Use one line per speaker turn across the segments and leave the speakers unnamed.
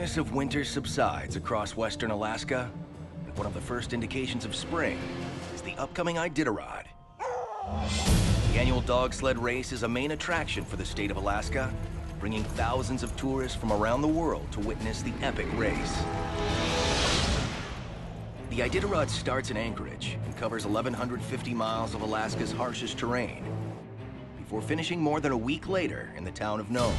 darkness of winter subsides across western Alaska, and one of the first indications of spring is the upcoming Iditarod. The annual dog sled race is a main attraction for the state of Alaska, bringing thousands of tourists from around the world to witness the epic race. The Iditarod starts in Anchorage and covers 1,150 miles of Alaska's harshest terrain, before finishing more than a week later in the town of Nome.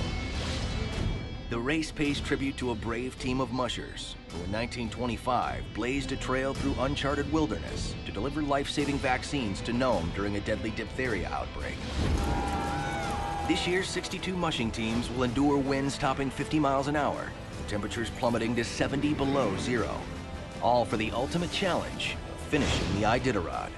The race pays tribute to a brave team of mushers who in 1925 blazed a trail through uncharted wilderness to deliver life-saving vaccines to Nome during a deadly diphtheria outbreak. This year's 62 mushing teams will endure winds topping 50 miles an hour and temperatures plummeting to 70 below zero, all for the ultimate challenge of finishing the Iditarod.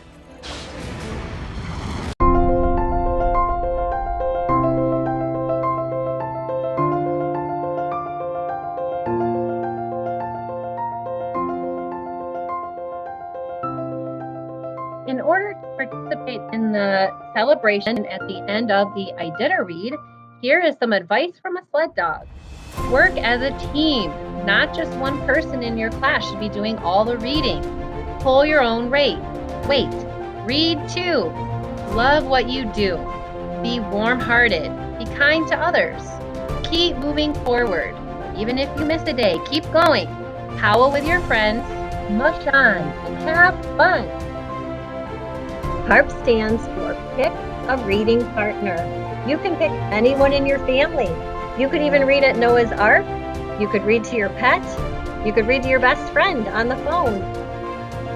In order to participate in the celebration at the end of the Iditarod, here is some advice from a sled dog. Work as a team. Not just one person in your class should be doing all the reading. Pull your own weight. Read too. Love what you do. Be warm-hearted. Be kind to others. Keep moving forward. Even if you miss a day, keep going. Howl with your friends. Mush on and have fun.
Parp stands for Pick a Reading Partner. You can pick anyone in your family. You could even read at Noah's Ark. You could read to your pet. You could read to your best friend on the phone.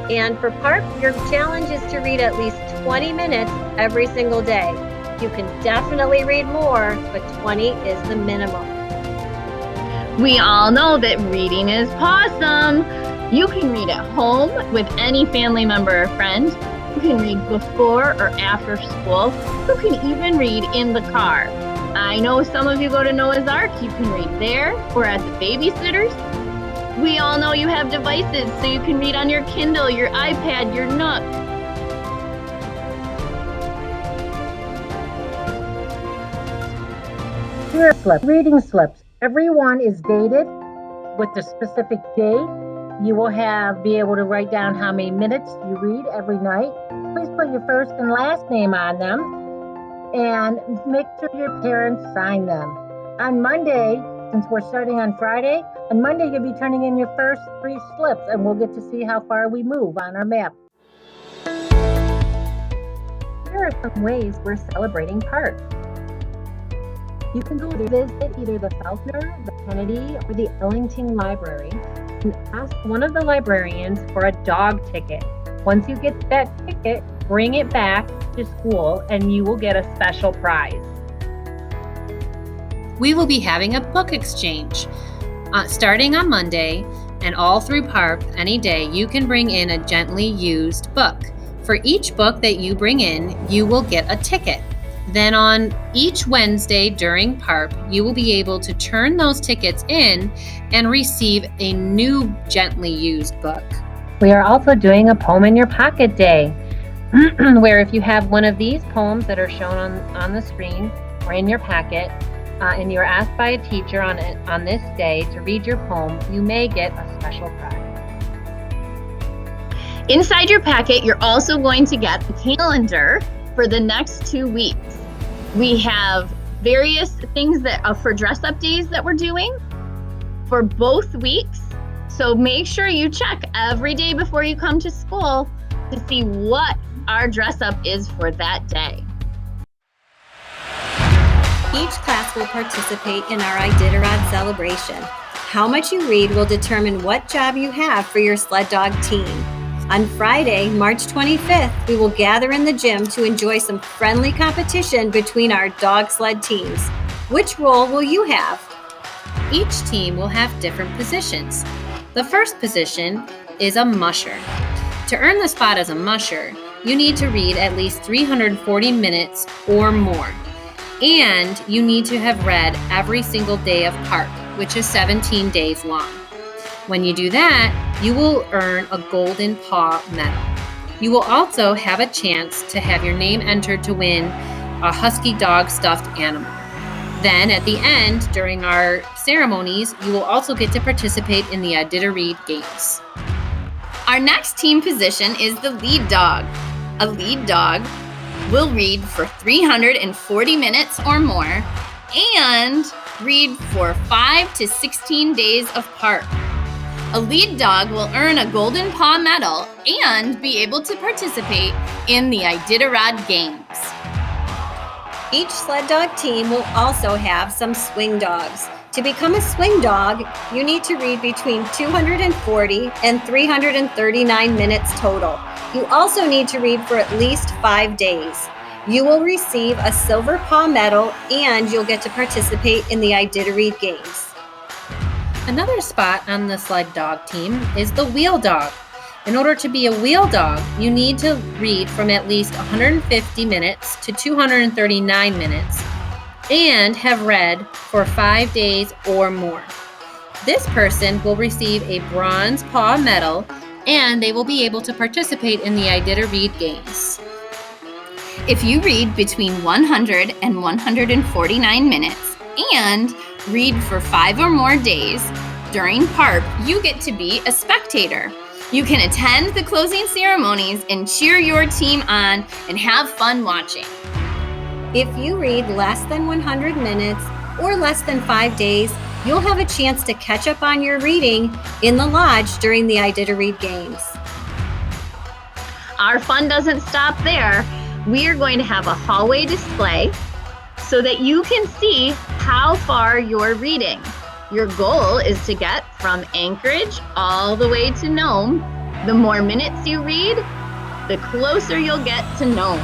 And for Parp, your challenge is to read at least 20 minutes every single day. You can definitely read more, but 20 is the minimum.
We all know that reading is awesome. You can read at home with any family member or friend. You can read before or after school. You can even read in the car. I know some of you go to Noah's Ark. You can read there or at the babysitters. We all know you have devices, so you can read on your Kindle, your iPad, your Nook.
Here are slips, reading slips. Every one is dated with the specific day. You will be able to write down how many minutes you read every night. Please put your first and last name on them and make sure your parents sign them. On Monday, since we're starting on Friday, on Monday you'll be turning in your first 3 slips and we'll get to see how far we move on our map.
Here are some ways we're celebrating Parp. You can go to visit either the Faulkner, the Kennedy, or the Ellington Library and ask one of the librarians for a dog ticket. Once you get that ticket, bring it back to school and you will get a special prize.
We will be having a book exchange starting on Monday, and all through Parp, any day you can bring in a gently used book. For each book that you bring in, you will get a ticket. Then on each Wednesday during Parp, you will be able to turn those tickets in and receive a new gently used book.
We are also doing a Poem in Your Pocket Day, where if you have one of these poems that are shown on the screen or in your packet, and you're asked by a teacher on this day to read your poem, you may get a special prize.
Inside your packet, you're also going to get the calendar for the next 2 weeks. We have various things that for dress-up days that we're doing for both weeks. So make sure you check every day before you come to school to see what our dress-up is for that day.
Each class will participate in our Iditarod celebration. How much you read will determine what job you have for your sled dog team. On Friday, March 25th, we will gather in the gym to enjoy some friendly competition between our dog sled teams. Which role will you have?
Each team will have different positions. The first position is a musher. To earn the spot as a musher, you need to read at least 340 minutes or more. And you need to have read every single day of Parp, which is 17 days long. When you do that, you will earn a Golden Paw medal. You will also have a chance to have your name entered to win a husky dog stuffed animal. Then at the end, during our ceremonies, you will also get to participate in the Iditarod games.
Our next team position is the lead dog. A lead dog will read for 340 minutes or more and read for 5 to 16 days of Parp. A lead dog will earn a Golden Paw medal and be able to participate in the Iditarod games.
Each sled dog team will also have some swing dogs. To become a swing dog, you need to read between 240 and 339 minutes total. You also need to read for at least 5 days. You will receive a silver paw medal and you'll get to participate in the Iditarod games.
Another spot on the sled dog team is the wheel dog. In order to be a wheel dog, you need to read from at least 150 minutes to 239 minutes and have read for 5 days or more. This person will receive a bronze paw medal and they will be able to participate in the Iditarod games.
If you read between 100 and 149 minutes and read for 5 or more days during Parp, you get to be a spectator. You can attend the closing ceremonies and cheer your team on and have fun watching.
If you read less than 100 minutes or less than 5 days, you'll have a chance to catch up on your reading in the lodge during the Iditarod games.
Our fun doesn't stop there. We are going to have a hallway display so that you can see how far you're reading. Your goal is to get from Anchorage all the way to Nome. The more minutes you read, the closer you'll get to Nome.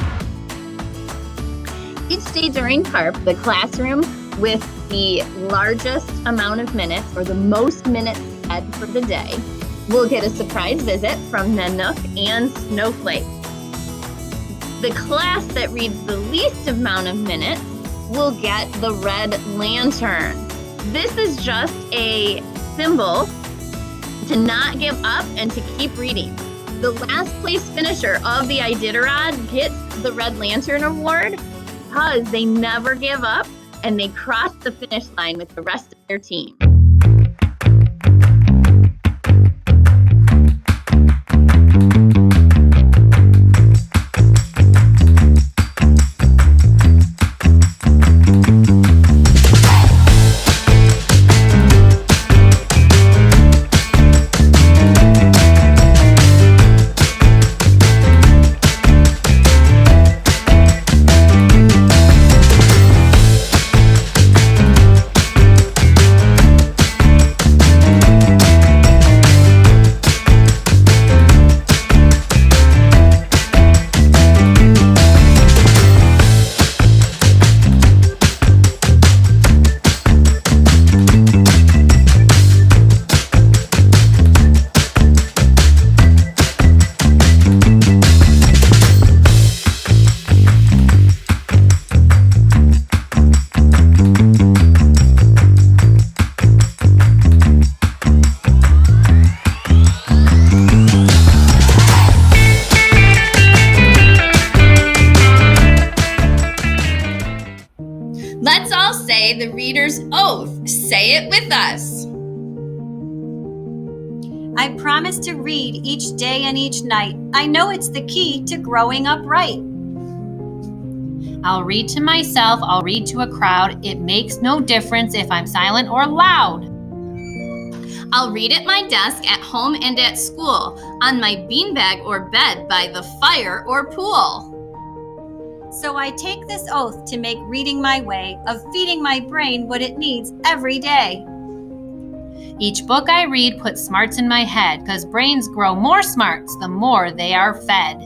Each day during Parp, the classroom with the largest amount of minutes or the most minutes read for the day will get a surprise visit from Nanook and Snowflake. The class that reads the least amount of minutes will get the red lantern. This is just a symbol to not give up and to keep reading. The last place finisher of the Iditarod gets the Red Lantern Award because they never give up and they cross the finish line with the rest of their team. Let's all say the reader's oath. Say it with us.
I promise to read each day and each night. I know it's the key to growing up right.
I'll read to myself, I'll read to a crowd. It makes no difference if I'm silent or loud.
I'll read at my desk, at home, and at school, on my beanbag or bed, by the fire or pool.
So I take this oath to make reading my way of feeding my brain what it needs every day.
Each book I read puts smarts in my head, 'cause brains grow more smarts the more they are fed.